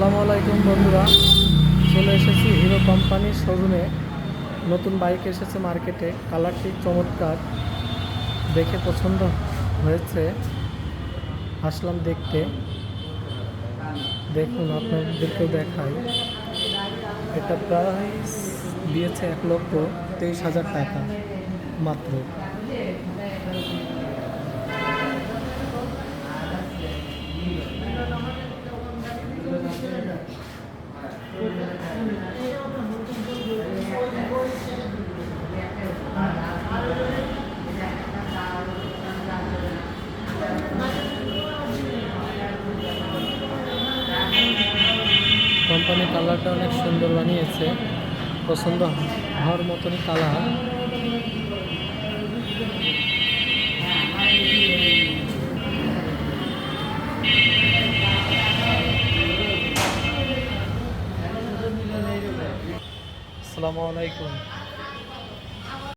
আসসালামু আলাইকুম বন্ধুরা, চলে এসেছি হিরো কোম্পানির শোরুমে। নতুন বাইক এসেছে মার্কেটে, কালারটি চমৎকার, দেখে পছন্দ হয়েছে, আসলাম দেখতে। দেখুন, আপনাদেরকেও দেখাই। এটা প্রাইস দিয়েছে 1,23,000 টাকা মাত্র। কোম্পানি কালারটা অনেক সুন্দর বানিয়েছে, পছন্দ হওয়ার মতনই কালার। আসসালামু আলাইকুম।